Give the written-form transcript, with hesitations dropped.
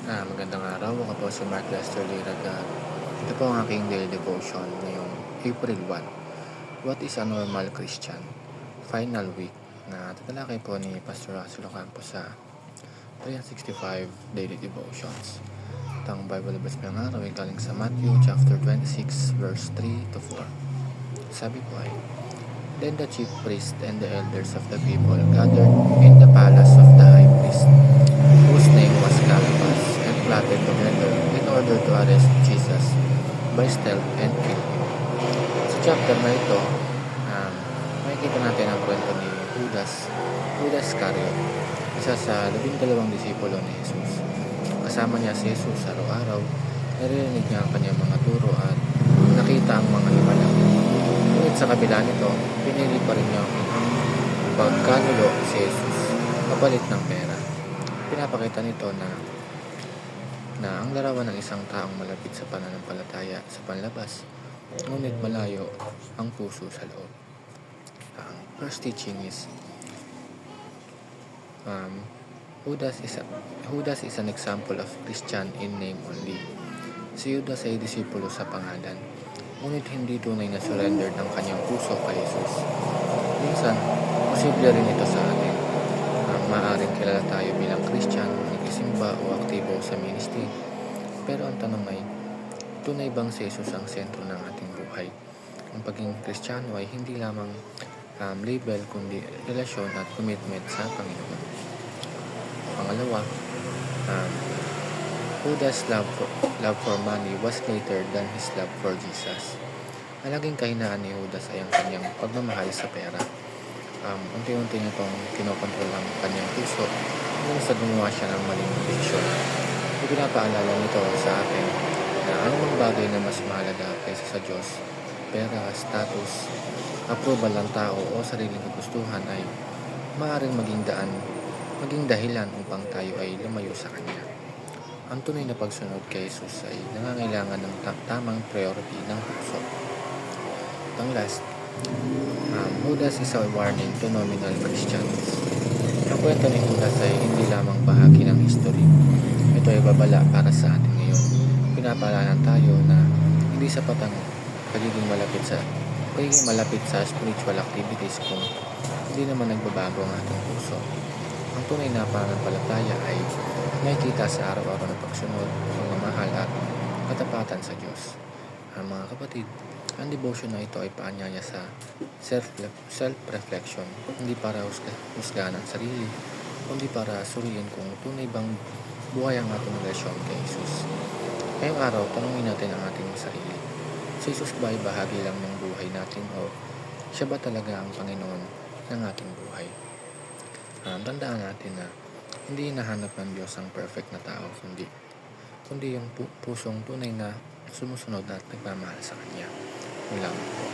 Magandang araw. Ako po si Mark Lester Liraga. Ito po ang aking daily devotion ngayong April 1. What is a normal Christian? Final week na tatalakay po ni Pastor Russell Ocampo sa 365 Daily Devotions. Ang Bible verse ng araw ay galing sa Matthew chapter 26 verse 3 to 4. Sabi po ay, Then the chief priest and the elders of the people gathered in the palace of the high priest, whose name was Caiaphas, and plotted together in order to arrest Jesus by stealth and kill him. Sa chapter na ito, makikita natin ang kwento ni Judas Iscariot, isa sa 12 disipulo ni Jesus. Kasama niya si Jesus araw-araw, naririnig niya ang kanyang mga turo at nakita ang mga himala. Ngunit sa kabila nito, pinili pa rin niya ang pagkanulo si Jesus kapalit ng pera. Pinapakita nito na ang larawan ng isang taong malapit sa pananampalataya sa panlabas, ngunit malayo ang puso sa loob. Ang first teaching is Judas is an example of Christian in name only. Si Judas ay disipulo sa pangalan, ngunit hindi tunay na surrender ng kanyang puso kay Jesus. Minsan, posible rin ito sa atin. Maaaring kilala tayo bilang Christian, nagsisimba o aktibo sa ministry. Pero ang tanong ay, tunay bang si Jesus ang sentro ng ating buhay? Ang pagiging Kristiyano ay hindi lamang label kundi relasyon at commitment sa Panginoon. Pangalawa, Judas' love for money was greater than his love for Jesus. Ang naging kahinaan ni Judas ay ang kanyang pagmamahal sa pera. Unti-unti niya itong kinokontrol ang kanyang puso hanggang sa gumawa siya ng maling desisyon. Pinapaalala nito sa atin na anumang bagay na mas mahalaga kaysa sa Diyos, pera, status, approval ng tao o sariling kagustuhan ay maaaring maging dahilan upang tayo ay lumayo sa Kanya. Ang tunay na pagsunod kay Jesus ay nangangailangan ng tamang priority ng puso. Ang last, Judas is a warning to nominal Christians. Ang kwento ni Judas ay hindi lamang bahagi ng history. Ito ay babala para sa atin ngayon. Pinapaalala tayo na hindi sapat ang pagiging malapit sa spiritual activities kung hindi naman nagbabago ang ating puso. Ang tunay na pananampalataya ay nakikita sa araw-araw na pagsunod, pagmamahal at katapatan sa Diyos. Mga kapatid, ang devotion na ito ay paanyaya sa self-reflection, hindi para husgahan ang sarili, kundi para suriin kung tunay bang buhay ang ating relasyon kay Jesus. Ngayong araw, tanungin natin ang ating sarili. Si Jesus ba ay bahagi lang ng buhay natin o siya ba talaga ang Panginoon ng ating buhay? Tandaan natin na hindi hinahanap ng Diyos ang perfect na tao, kundi yung pusong tunay na sumusunod at nagmamahal sa Kanya. Mula po.